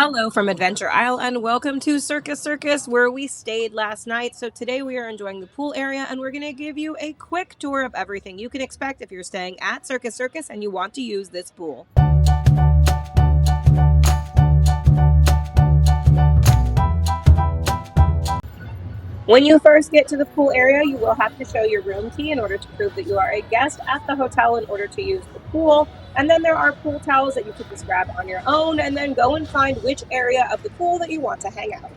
Hello from Adventure Isle and welcome to Circus Circus where we stayed last night. So today we are enjoying the pool area and we're going to give you a quick tour of everything you can expect if you're staying at Circus Circus and you want to use this pool. When you first get to the pool area, you will have to show your room key in order to prove that you are a guest at the hotel in order to use the pool. And then there are pool towels that you can just grab on your own and then go and find which area of the pool that you want to hang out.